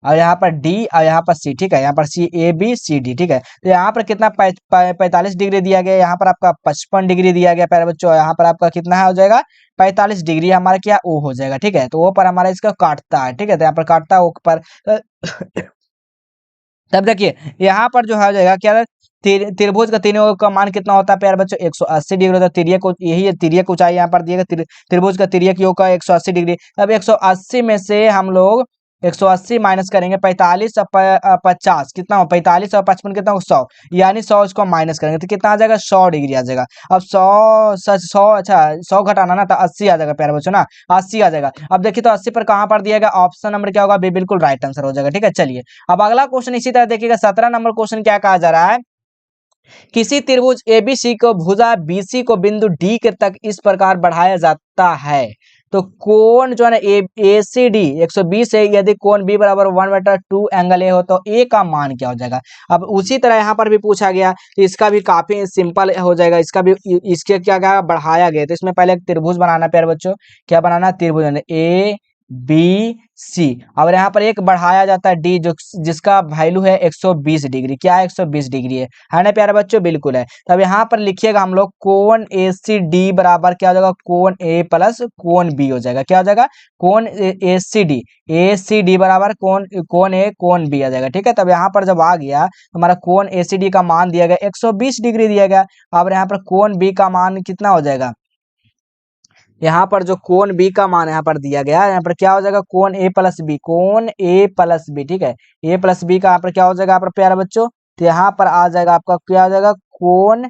और यहाँ पर D और यहाँ पर C। ठीक है, यहाँ पर CABCD। ठीक है, तो यहाँ पर कितना 45 डिग्री दिया गया, यहाँ पर आपका 55 डिग्री दिया गया प्यारे बच्चों, यहाँ पर आपका कितना हो जाएगा 45 डिग्री हमारा क्या O हो जाएगा। ठीक है, तो O पर हमारा इसका काटता है। ठीक है, तो यहाँ पर काटता है O पर तब देखिए यहाँ पर जो हो जाएगा क्या, त्रिभुज का तीनों का मान कितना होता है प्यारे बच्चों 180 डिग्री होता है। तिर्यक यही है, तिर्यक ऊंचाई यहाँ पर दिएगा, त्रिभुज का तिर्यक योग का 180 डिग्री। अब 180 में से हम लोग 180 माइनस करेंगे 45 और 50 कितना हो, 45 और 55 कितना हो 100, यानी 100 इसको माइनस करेंगे तो कितना आ जाएगा 100 डिग्री आ जाएगा। अब 100 अच्छा 100 घटाना ना तो 80 आ जाएगा प्यारे बच्चों ना, 80 आ जाएगा। अब देखिए तो 80 पर कहाँ पर दिया गया, ऑप्शन नंबर क्या होगा, बी बिल्कुल राइट आंसर हो जाएगा। ठीक है, चलिए अब अगला क्वेश्चन इसी तरह देखिएगा, 17 नंबर क्वेश्चन क्या कहा जा रहा है, किसी त्रिभुज ABC को भुजा BC को बिंदु D के तक इस प्रकार बढ़ाया जाता है तो कोण जो है ना ACD 120 है, यदि कोण B बराबर 1/2 एंगल A हो तो A का मान क्या हो जाएगा। अब उसी तरह यहाँ पर भी पूछा गया, तो इसका भी काफी सिंपल हो जाएगा, इसका भी इसके क्या बढ़ाया गया, तो इसमें पहले एक त्रिभुज बनाना प्यारे बच्चों, क्या बनाना त्रिभुज ABC और यहाँ पर एक बढ़ाया जाता है D जो जिसका वैल्यू है 120 डिग्री, क्या है 120 डिग्री है ना प्यारे बच्चों, बिल्कुल है। तब यहाँ पर लिखिएगा हम लोग कोण ACD बराबर क्या हो जाएगा, कोण A प्लस कोण B हो जाएगा, क्या हो जाएगा कोण ACD बराबर कोण A कोण B आ जाएगा। ठीक है, तब यहाँ पर जब आ गया तो हमारा कोण ACD का मान दिया गया 120 डिग्री दिया गया। अब यहाँ पर कोण B का मान कितना हो जाएगा, यहाँ पर जो कोण B का मान यहाँ पर दिया गया, यहाँ पर क्या हो जाएगा कोण A प्लस B, कोण A प्लस B। ठीक है, A प्लस B का यहाँ पर क्या हो जाएगा यहाँ पर प्यारे बच्चों, तो यहाँ पर आ जाएगा आपका क्या हो जाएगा कोण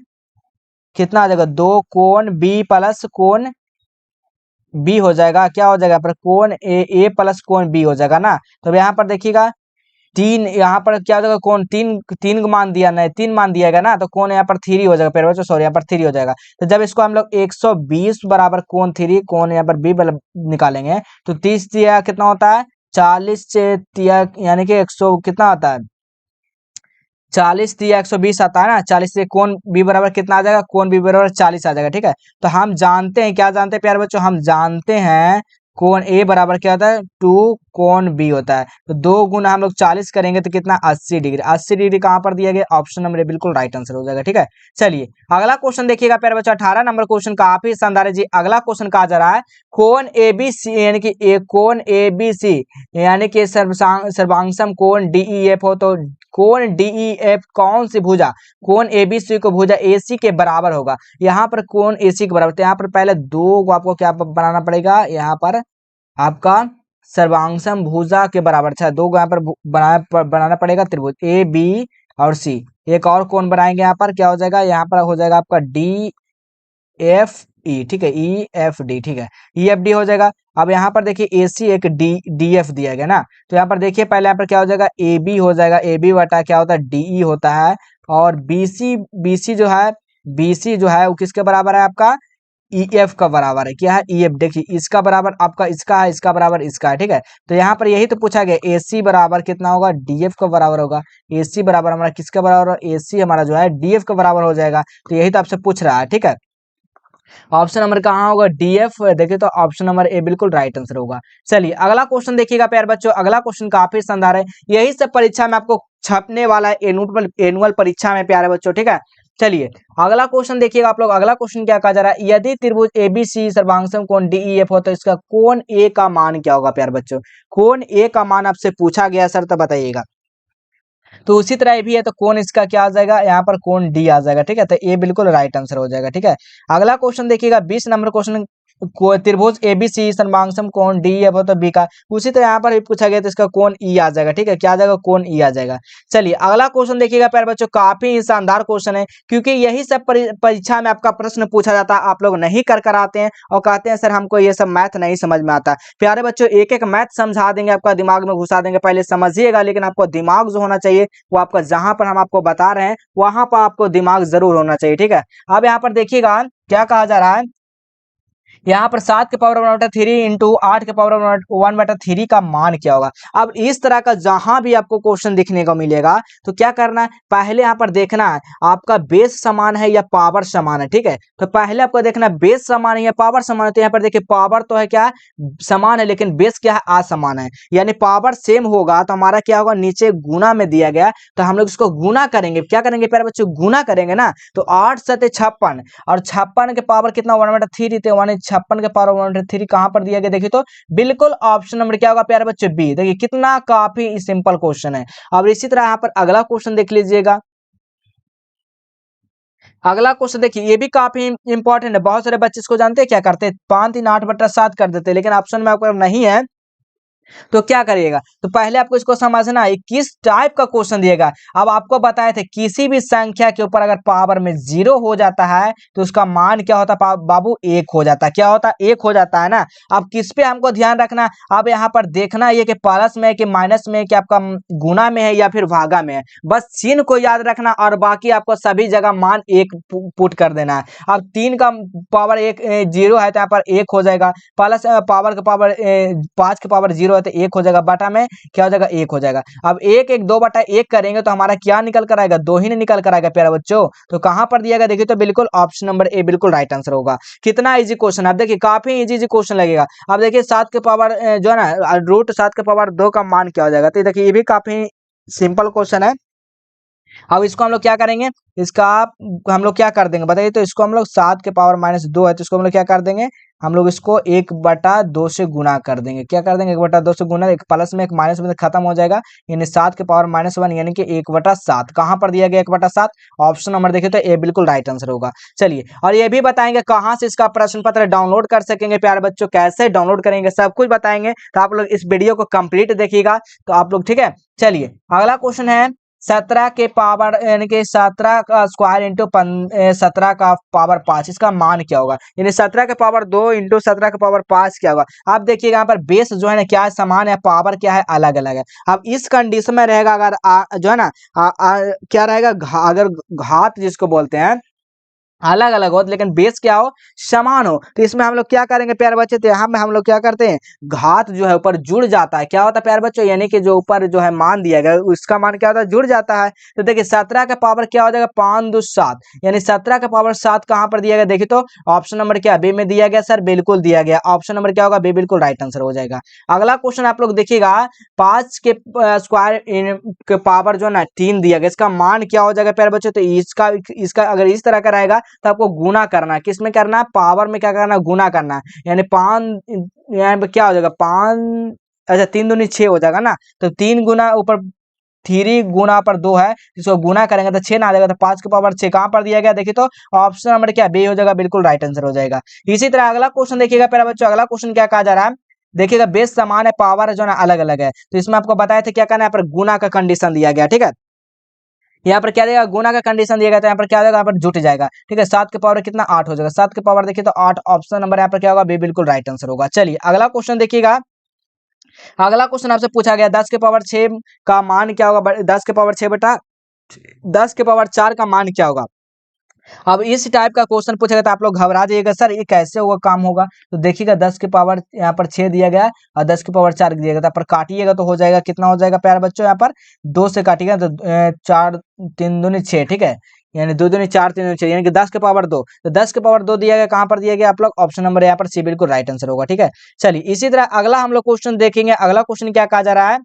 कितना आ जाएगा, 2 कोण B प्लस कोण B हो जाएगा, क्या हो जाएगा यहाँ पर कोण A प्लस कोण B हो जाएगा ना। तो यहाँ पर देखिएगा तीन, यहाँ पर क्या हो जाएगा कोण तीन मान दिया ना, 3 मान दिया गया ना, तो कोण यहाँ पर 3 हो जाएगा प्यारे बच्चों, सॉरी यहाँ पर 3 हो जाएगा। तो जब इसको हम लोग 120 बराबर कोण 3 कोण यहाँ पर B निकालेंगे तो 30 दिया कितना होता है 40 से दिया यानी कि 100 कितना होता है 40 दिया 120 आता है ना, 40 से कोण B बराबर कितना आ जाएगा, कोण B बराबर 40 आ जाएगा। ठीक है, तो हम जानते हैं, क्या जानते हैं प्यारे बच्चों, हम जानते हैं कोण A बराबर क्या होता है 2 कोण B होता है, तो 2 गुना हम लोग 40 करेंगे तो कितना 80 डिग्री, 80 डिग्री कहाँ पर दिया गया, ऑप्शन नंबर बिल्कुल राइट आंसर हो जाएगा। ठीक है, चलिए अगला क्वेश्चन देखिएगा प्यारे बच्चों, 18 नंबर क्वेश्चन काफी शानदार है जी। अगला क्वेश्चन कहा जा रहा है कोण ABC यानी कि कोण ABC यानी कि सर्वांगसम कोण DEF हो तो कोण DEF कौन सी भुजा, कोण ABC को भुजा AC के बराबर होगा। यहाँ पर कोण AC के बराबर, तो यहाँ पर पहले दो को आपको क्या बनाना पड़ेगा, यहाँ पर आपका सर्वांगसम भुजा के बराबर। अच्छा, दो यहाँ पर बनाना पड़ेगा त्रिभुज AB और C। एक और कोण बनाएंगे, यहाँ पर क्या हो जाएगा, यहाँ पर हो जाएगा आपका DFE, ठीक है, EFD, ठीक है, EFD हो जाएगा। अब यहाँ पर देखिए AC एक DF दिया गया ना, तो यहाँ पर देखिए पहले यहाँ पर क्या हो जाएगा, AB हो जाएगा, AB बटा क्या होता है, DE होता है। और BC जो है वो किसके बराबर है, आपका EF का बराबर है। क्या है, EF, देखिए इसका बराबर आपका इसका है, इसका बराबर इसका है, ठीक है। तो यहाँ पर यही तो पूछा गया, AC बराबर कितना होगा, DF का बराबर होगा। AC बराबर हमारा किसका बराबर होगा, AC हमारा जो है DF का बराबर हो जाएगा। तो यही तो आपसे पूछ रहा है, ठीक है। ऑप्शन नंबर कहाँ होगा, DF, देखिए तो ऑप्शन नंबर ए बिल्कुल राइट आंसर होगा। चलिए अगला क्वेश्चन देखिएगा प्यारे बच्चों, अगला क्वेश्चन काफी शानदार है, यही सब परीक्षा में आपको छपने वाला है, एनुअल परीक्षा में प्यारे बच्चों, ठीक है। चलिए अगला क्वेश्चन देखिएगा आप लोग, अगला क्वेश्चन क्या कहा जा रहा है, यदि त्रिभुज ABC सर्वांगसम कोण DEF हो तो इसका कोण A का मान क्या होगा प्यारे बच्चों, कोण A का मान आपसे पूछा गया सर, तो बताइएगा। तो उसी तरह ये भी है, तो कौन इसका क्या आ जाएगा, यहाँ पर कौन डी आ जाएगा, ठीक है। तो ये बिल्कुल राइट आंसर हो जाएगा, ठीक है। अगला क्वेश्चन देखिएगा 20 नंबर क्वेश्चन, त्रिभुज ABC सर्वांगसम कोण DEF हो तो बी का, उसी तरह यहाँ पर भी पूछा गया तो इसका कोण ई आ जाएगा, ठीक है। क्या आ जाएगा, कोण ई आ जाएगा। चलिए अगला क्वेश्चन देखिएगा प्यारे बच्चों, काफी शानदार क्वेश्चन है, क्योंकि यही सब परीक्षा में आपका प्रश्न पूछा जाता है, आप लोग नहीं कर आते हैं और कहते हैं सर हमको ये सब मैथ नहीं समझ में आता। प्यारे बच्चों एक एक मैथ समझा देंगे, आपका दिमाग में घुसा देंगे, पहले समझिएगा, लेकिन आपको दिमाग जो होना चाहिए वो आपका जहां पर हम आपको बता रहे हैं वहां पर आपको दिमाग जरूर होना चाहिए, ठीक है। अब यहाँ पर देखिएगा क्या कहा जा रहा है, यहाँ पर 7 के पावर 1/3 इंटू 8 के पावर 1/3 का मान क्या होगा। अब इस तरह का जहां भी आपको क्वेश्चन दिखने को मिलेगा तो क्या करना है, पहले यहाँ पर देखना है आपका बेस समान है या पावर समान है, ठीक है। तो पहले आपको देखना है बेस समान है या पावर समान है, तो यहाँ पर देखिए पावर तो है क्या समान है, लेकिन बेस क्या है असमान है, यानी पावर सेम होगा तो हमारा क्या होगा, नीचे गुना में दिया गया तो हम लोग इसको गुना करेंगे, क्या करेंगे प्यारे बच्चों, गुना करेंगे ना। तो 8 7 56 और 56 के पावर कितना 1/3 थे, 56 के पावर 1/3 कहां पर दिया गया, देखिए तो बिल्कुल ऑप्शन नंबर क्या होगा प्यारे बच्चों, बी। देखिए कितना काफी सिंपल क्वेश्चन है। अब इसी तरह यहाँ पर अगला क्वेश्चन देख लीजिएगा, अगला क्वेश्चन देखिए ये भी काफी इंपॉर्टेंट है, बहुत सारे बच्चे इसको जानते हैं क्या करते हैं, 5 3 8/7 कर देते हैं, लेकिन ऑप्शन में आपको नहीं है तो क्या करिएगा, तो पहले आपको इसको समझना है किस टाइप का क्वेश्चन दिएगा। अब आपको बताए थे किसी भी संख्या के ऊपर अगर पावर में 0 हो जाता है तो उसका मान क्या होता है बाबू, 1 हो जाता है। क्या होता है, 1 हो जाता है ना। अब किस पे हमको ध्यान रखना, अब यहाँ पर देखना ये कि प्लस में है कि माइनस में है कि आपका गुना में है या फिर भागा में है, बस चिन्ह को याद रखना और बाकी आपको सभी जगह मान 1 पुट कर देना है। अब 3 का पावर 0 है तो यहाँ पर 1 हो जाएगा, प्लस पावर का पावर 5 के पावर 0 तो 1 हो जाएगा, बटा में क्या हो जाएगा, 1 हो जाएगा। अब 1 1 2/1 करेंगे तो हमारा क्या निकल कर आएगा, 2 ही निकल कर आएगा प्यारे बच्चों। तो कहां पर दिया गया, देखिए तो बिल्कुल ऑप्शन नंबर ए बिल्कुल राइट आंसर होगा। कितना इजी क्वेश्चन है, अब देखिए काफी इजी क्वेश्चन लगेगा। अब देखिए 7 के पावर जो है ना √7 के पावर 2 का मान क्या हो जाएगा, तो देखिए ये भी काफी सिंपल क्वेश्चन है। अब इसको हम लोग क्या करेंगे, इसका हम लोग क्या कर देंगे बताइए, तो इसको हम लोग 7 के पावर -2 है तो इसको हम लोग क्या कर देंगे, हम लोग इसको 1/2 से गुना कर देंगे। क्या कर देंगे, 1/2 से गुना, एक प्लस में एक माइनस में खत्म हो जाएगा, यानी 7 के पावर -1 यानी कि 1/7 कहां पर दिया गया, 1/7 ऑप्शन नंबर देखिए तो ए बिल्कुल राइट आंसर होगा। चलिए और ये भी बताएंगे कहां से इसका प्रश्न पत्र डाउनलोड कर सकेंगे प्यारे बच्चों, कैसे डाउनलोड करेंगे सब कुछ बताएंगे, तो आप लोग इस वीडियो को कंप्लीट देखिएगा तो आप लोग, ठीक है। चलिए अगला क्वेश्चन है 17 के पावर यानी कि 17 का स्क्वायर इंटू 17 का पावर 5, इसका मान क्या होगा, यानी 17 के पावर 2 इंटू 17 के पावर 5 क्या होगा। आप देखिएगा यहाँ पर बेस जो है ना क्या है, समान है, पावर क्या है, अलग अलग है। अब इस कंडीशन में रहेगा अगर जो है ना क्या रहेगा, अगर घात जिसको बोलते हैं अलग अलग हो लेकिन बेस क्या हो, समान हो, तो इसमें हम लोग क्या करेंगे प्यारे बच्चे, तो यहाँ में हम लोग क्या करते हैं, घात जो है ऊपर जुड़ जाता है। क्या होता है प्यारे बच्चों, यानी कि जो ऊपर जो है मान दिया गया उसका मान क्या होता है, जुड़ जाता है। तो देखिए 17 का पावर क्या हो जाएगा, 5 2 7, यानी 17 का पावर 7 कहाँ पर दिया गया, देखिए तो ऑप्शन नंबर क्या बी में दिया गया सर, बिल्कुल दिया गया, ऑप्शन नंबर क्या होगा, बी बिल्कुल राइट आंसर हो जाएगा। अगला क्वेश्चन आप लोग देखिएगा 5 के स्क्वायर के पावर जो है ना 3 दिया गया, इसका मान क्या हो जाएगा प्यारे बच्चों, तो इसका अगर इस तरह का रहेगा तो आपको गुना करना है, किस में करना है, पावर में क्या करना है, गुना करना है, यानी 5 यहाँ पे क्या हो जाएगा 5, अच्छा 3 दूनी 6 हो जाएगा ना, तो 3 गुना ऊपर 3 गुना पर 2 है, इसको गुना करेंगे तो 6 ना आ जाएगा, तो 5 के पावर 6 कहाँ पर दिया गया देखिए, तो ऑप्शन नंबर क्या बी हो जाएगा, बिल्कुल राइट आंसर हो जाएगा। इसी तरह अगला क्वेश्चन देखिएगा प्यारे बच्चों, अगला क्वेश्चन क्या कहा जा रहा है, देखिएगा बेस समान है, पावर जो है अलग अलग है, तो इसमें आपको बताया था क्या करना है, यहाँ पर गुना का कंडीशन दिया गया, ठीक है। यहाँ पर क्या देगा, गुना का कंडीशन दिया गया, तो यहाँ पर क्या देगा, यहाँ पर जुट जाएगा, ठीक है। 7 के पावर कितना 8 हो जाएगा, 7 के पावर देखिए तो 8, ऑप्शन नंबर यहाँ पर क्या होगा, बी बिल्कुल राइट आंसर होगा। चलिए अगला क्वेश्चन देखिएगा, अगला क्वेश्चन आपसे पूछा गया 10 के पावर 6 का मान क्या होगा, 10 के पावर 6 बेटा 10 के पावर 4 का मान क्या होगा। अब इस टाइप का क्वेश्चन पूछेगा तो आप लोग घबरा जाइएगा, सर ये कैसे होगा काम होगा, तो देखिएगा 10 के पावर यहाँ पर 6 दिया गया है और 10 के पावर 4 दिया गया, तो यहाँ पर काटिएगा तो हो जाएगा, कितना हो जाएगा प्यारे बच्चों, यहाँ पर 2 से काटिएगा तो 4 3 दूनी 6, ठीक है, यानी 2 दूनी 4 3 दूनी 6, यानी कि 10 के पावर 2, तो 10 के पावर 2 दिया गया, कहाँ पर दिया गया आप लोग, ऑप्शन नंबर यहाँ पर सी बिल्कुल राइट आंसर होगा, ठीक है। चलिए इसी तरह अगला हम लोग क्वेश्चन देखेंगे, अगला क्वेश्चन क्या कहा जा रहा है,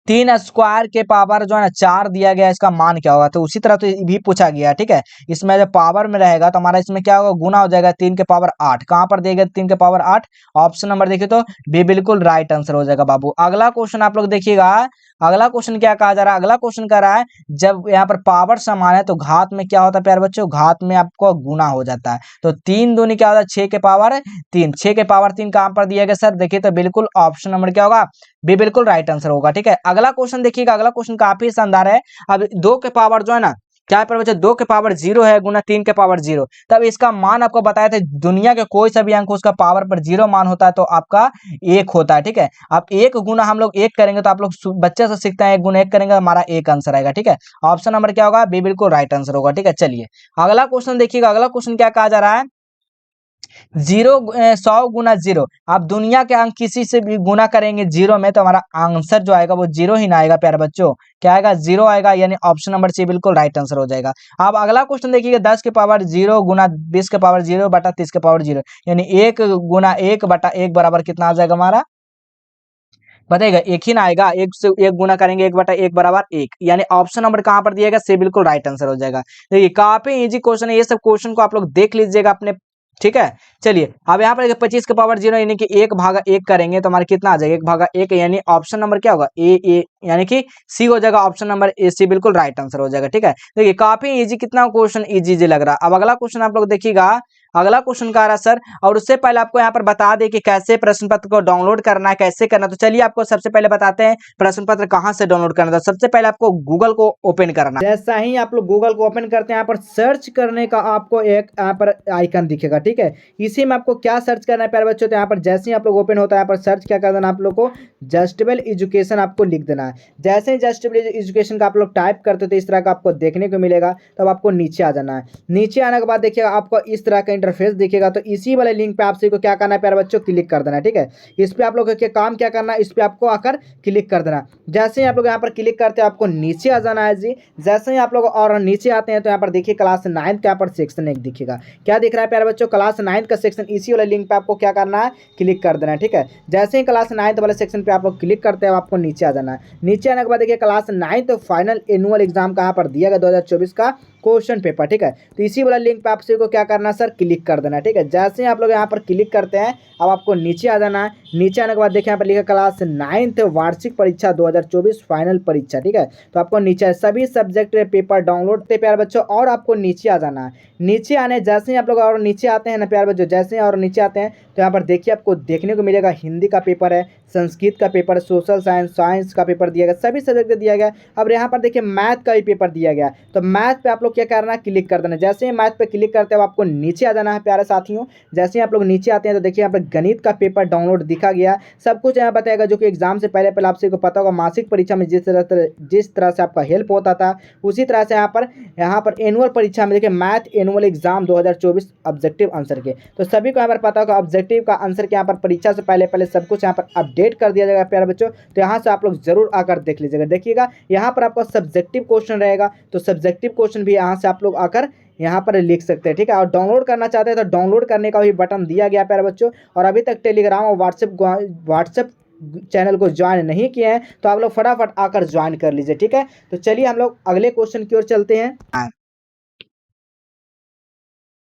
3 स्क्वायर के पावर जो है ना 4 दिया गया, इसका मान क्या होगा, तो उसी तरह तो भी पूछा गया, ठीक है। इसमें जब पावर में रहेगा तो हमारा इसमें क्या होगा, गुना हो जाएगा, 3 के पावर 8 कहाँ पर दिया गया, 3 के पावर 8, ऑप्शन नंबर देखिए तो बी बिल्कुल राइट आंसर हो जाएगा बाबू। अगला क्वेश्चन आप लोग देखिएगा, अगला क्वेश्चन क्या कहा जा रहा है, अगला क्वेश्चन कह रहा है जब यहाँ पर पावर समान है तो घात में क्या होता है प्यारे बच्चों, घात में आपको गुना हो जाता है, तो 3 दूनी क्या होता है 6 के पावर 3, 6 के पावर 3 कहाँ पर दिया गया सर, देखिए तो बिल्कुल ऑप्शन नंबर क्या होगा, बी बिल्कुल राइट आंसर होगा, ठीक है। अगला क्वेश्चन देखिएगा, अगला क्वेश्चन काफी शानदार है। अब 2 के पावर जो है ना, क्या पर बच्चे 2 के पावर 0 है गुना 3 के पावर 0, तब इसका मान आपको बताया था, दुनिया के कोई सा भी अंक उसका पावर पर 0 मान होता है तो आपका 1 होता है, ठीक है। अब 1 गुना हम लोग 1 करेंगे तो आप लोग बच्चे से सीखते हैं, 1 गुना 1 करेंगे तो हमारा 1 आंसर आएगा, ठीक है। ऑप्शन नंबर क्या होगा, बी बिल्कुल राइट आंसर होगा, ठीक है। चलिए अगला क्वेश्चन देखिएगा, अगला क्वेश्चन क्या कहा जा रहा है, 100 गुना 0, आप दुनिया के अंक किसी से भी गुना करेंगे 0 में तो हमारा आंसर जो आएगा वो 0 ही ना आएगा प्यारे बच्चों, क्या आएगा 0 आएगा, यानी ऑप्शन नंबर सी बिल्कुल राइट आंसर हो जाएगा। अब अगला क्वेश्चन देखिएगा, 10 के पावर 0 गुना 20 के पावर 0 बटा 30 के पावर 0, यानी 1 गुना 1 बटा 1 बराबर कितना आ जाएगा हमारा, बताइएगा, एक ही ना आएगा, एक से एक गुना करेंगे 1 बटा 1 बराबर 1, यानी ऑप्शन नंबर कहां पर दिएगा, सी बिल्कुल राइट आंसर हो जाएगा। देखिए काफी इजी क्वेश्चन है, ये सब क्वेश्चन को आप लोग देख लीजिएगा अपने, ठीक है। चलिए अब यहाँ पर 25 के पावर 0 यानी कि 1 भागा 1 करेंगे तो हमारा कितना आ जाएगा, 1 भागा 1, यानी ऑप्शन नंबर क्या होगा, ए यानी कि सी हो जाएगा, ऑप्शन नंबर ए सी बिल्कुल राइट आंसर हो जाएगा, ठीक है। देखिए काफी इजी, कितना क्वेश्चन इजी लग रहा है। अब अगला क्वेश्चन आप लोग देखिएगा, अगला क्वेश्चन का आ रहा है सर, और उससे पहले आपको यहाँ पर बता दें कि कैसे प्रश्न पत्र को डाउनलोड करना है, कैसे करना है, तो चलिए आपको सबसे पहले बताते हैं प्रश्न पत्र कहाँ से डाउनलोड करना है। तो सबसे पहले आपको गूगल को ओपन करना है, जैसा ही आप लोग गूगल को ओपन करते हैं, यहाँ पर सर्च करने का आपको एक यहाँ पर आइकन दिखेगा, ठीक है। इसी में आपको क्या सर्च करना है प्यारे बच्चों, तो यहाँ पर जैसे ही आप लोग ओपन होता है, यहाँ पर सर्च क्या कर देना आप लोग को, जस्टेबल एजुकेशन आपको लिख देना है। जैसे ही जस्टेबल एजुकेशन का आप लोग टाइप करते हो तो इस तरह का आपको देखने को मिलेगा, तब आपको नीचे आ जाना है। नीचे आने के बाद देखिएगा आपको इस तरह का इंटरफेस दिखेगा, तो इसी वाले लिंक पे आपसे को क्या करना है प्यारे बच्चों, क्लिक कर देना है, ठीक है। इस पे आप लोग के काम क्या करना है, इस पे आपको आकर क्लिक कर देना। जैसे ही आप लोग यहाँ पर क्लिक करते हैं आपको नीचे आ जाना है जी। जैसे ही आप लोग और नीचे आते हैं तो यहाँ पर देखिए क्लास 9 का यहाँ पर सेक्शन एक दिखेगा, क्या दिख रहा है प्यारे बच्चों, क्लास 9 का सेक्शन, इसी वाले लिंक पे आपको क्या करना है, क्लिक कर देना है, ठीक है। जैसे ही क्लास 9 वाले सेक्शन पे आप लोग क्लिक करते हैं आपको नीचे आ जाना है। नीचे आने के बाद देखिए क्लास 9 फाइनल एनुअल एग्जाम का यहाँ पर दिया गया 2024 का क्वेश्चन पेपर, ठीक है। तो इसी वाला लिंक पे आपसे को क्या करना है सर, क्लिक कर देना है, ठीक है। जैसे ही आप लोग यहाँ पर क्लिक करते हैं अब आपको नीचे आ जाना है। नीचे आने के बाद देखिए यहाँ पर लिखा क्लास 9 वार्षिक परीक्षा 2024 फाइनल परीक्षा, ठीक है। तो आपको नीचे सभी सब्जेक्ट पेपर डाउनलोड थे प्यारे बच्चों, और आपको नीचे आ जाना है। नीचे आने जैसे ही आप लोग और नीचे आते हैं ना प्यारे बच्चों, जैसे ही और नीचे आते हैं तो यहाँ पर देखिए आपको देखने को मिलेगा हिंदी का पेपर है, संस्कृत का पेपर, सोशल साइंस का पेपर दिया गया, सभी सब्जेक्ट दिया गया। अब यहाँ पर देखिए मैथ का भी पेपर दिया गया, तो मैथ पे आप लोग क्या करना है, क्लिक कर देना। जैसे ही मैथ पे क्लिक करते हो आपको नीचे आ जाना है प्यारे साथियों। जैसे ही आप लोग नीचे आते हैं तो देखिए यहाँ पर गणित का पेपर डाउनलोड दिखा गया, सब कुछ यहाँ बताएगा, जो कि एग्जाम से पहले आपसे को पता होगा, मासिक परीक्षा में जिस तरह से आपका हेल्प होता था, उसी तरह से यहाँ पर एनुअल परीक्षा में देखिए math annual exam 2024 objective answer के, तो सभी को यहाँ पर पता होगा ऑब्जेक्टिव का आंसर के यहाँ पर परीक्षा से पहले सब कुछ यहाँ पर अपडेट कर दिया जाएगा प्यारे बच्चों। तो यहाँ से आप लोग जरूर आकर देख लीजिएगा। देखिएगा यहाँ पर आपका सब्जेक्टिव क्वेश्चन रहेगा, तो सब्जेक्टिव क्वेश्चन भी यहाँ से आप लोग आकर यहाँ पर लिख सकते हैं, ठीक है। और डाउनलोड करना चाहते हैं तो डाउनलोड करने का भी बटन दिया गया प्यारे बच्चों। और अभी तक टेलीग्राम और व्हाट्सएप चैनल को ज्वाइन नहीं किए हैं तो आप लोग फटाफट आकर ज्वाइन कर लीजिए, ठीक है। तो चलिए हम लोग अगले क्वेश्चन की ओर चलते हैं।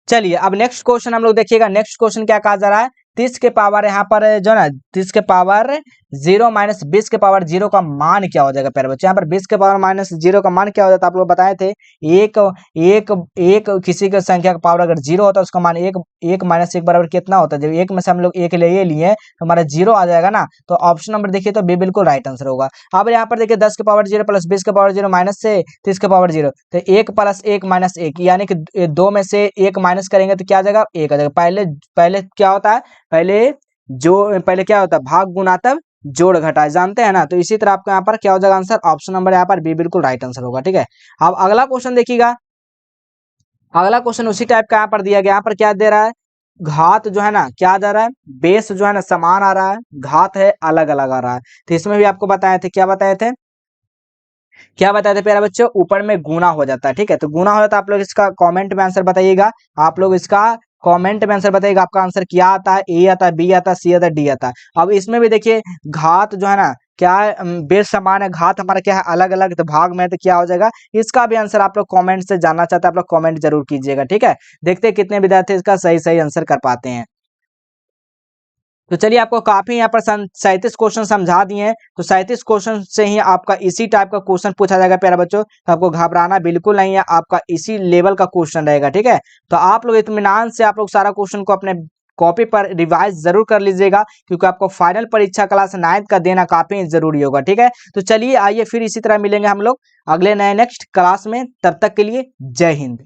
चलिए अब नेक्स्ट क्वेश्चन हम लोग देखिएगा, नेक्स्ट क्वेश्चन क्या कहा जा रहा है, 30 के पावर यहाँ पर जो ना 30 के पावर 0 माइनस 20 के पावर 0 का मान क्या हो जाएगा प्यारे बच्चों। यहाँ पर 20 के पावर माइनस 0 का मान क्या हो जाता है आप लोग बताए थे। एक एक एक किसी का संख्या का पावर अगर 0 होता है उसका मान एक माइनस 1 बराबर कितना होता है। जब एक में से हम लोग एक ले लिए तो हमारा 0 आ जाएगा ना। तो ऑप्शन नंबर देखिए तो बी बिल्कुल राइट आंसर होगा। अब यहाँ पर देखिए 10 के पावर 0 प्लस 20 के पावर 0 माइनस से 30 के पावर 0, तो 1 प्लस 1 माइनस 1 यानी कि 2 में से 1 माइनस करेंगे तो क्या आ जाएगा 1 आ जाएगा। पहले क्या होता है, पहले क्या होता है भाग गुणा तब जोड़ घटाए, जानते हैं ना। तो इसी तरह आपका यहाँ पर क्या हो जाएगा आंसर, ऑप्शन नंबर यहाँ पर बी बिल्कुल राइट आंसर होगा। ठीक है, अब अगला क्वेश्चन देखिएगा। अगला क्वेश्चन उसी टाइप का यहाँ पर दिया गया। यहाँ पर क्या दे रहा है, घात जो है ना क्या दे रहा है, बेस जो है ना समान आ रहा है, घात है अलग अलग आ रहा है। तो इसमें भी आपको बताए थे, क्या बताए थे प्यारे बच्चों, ऊपर में गुना हो जाता है। ठीक है, तो गुना हो जाता है। आप लोग इसका कमेंट में आंसर बताइएगा। आप लोग इसका कमेंट में आंसर बताइएगा आपका आंसर क्या आता है, ए आता है, बी आता है, सी आता है, डी आता है। अब इसमें भी देखिए घात जो है ना क्या है, बेस समान है, घात हमारा क्या है अलग अलग, तो भाग में तो क्या हो जाएगा। इसका भी आंसर आप लोग कमेंट से जानना चाहते हैं, आप लोग कमेंट जरूर कीजिएगा। ठीक है, देखते हैं कितने विद्यार्थी इसका सही सही आंसर कर पाते हैं। तो चलिए आपको काफी यहाँ पर 37 क्वेश्चन समझा दिए हैं। तो 37 क्वेश्चन से ही आपका इसी टाइप का क्वेश्चन पूछा जाएगा प्यारे बच्चों। तो आपको घबराना बिल्कुल नहीं है, आपका इसी लेवल का क्वेश्चन रहेगा। ठीक है, तो आप लोग इत्मीनान से आप लोग सारा क्वेश्चन को अपने कॉपी पर रिवाइज जरूर कर लीजिएगा, क्योंकि आपको फाइनल परीक्षा क्लास 9 का देना काफी जरूरी होगा। ठीक है, तो चलिए आइए फिर इसी तरह मिलेंगे हम लोग अगले नए नेक्स्ट क्लास में। तब तक के लिए जय हिंद।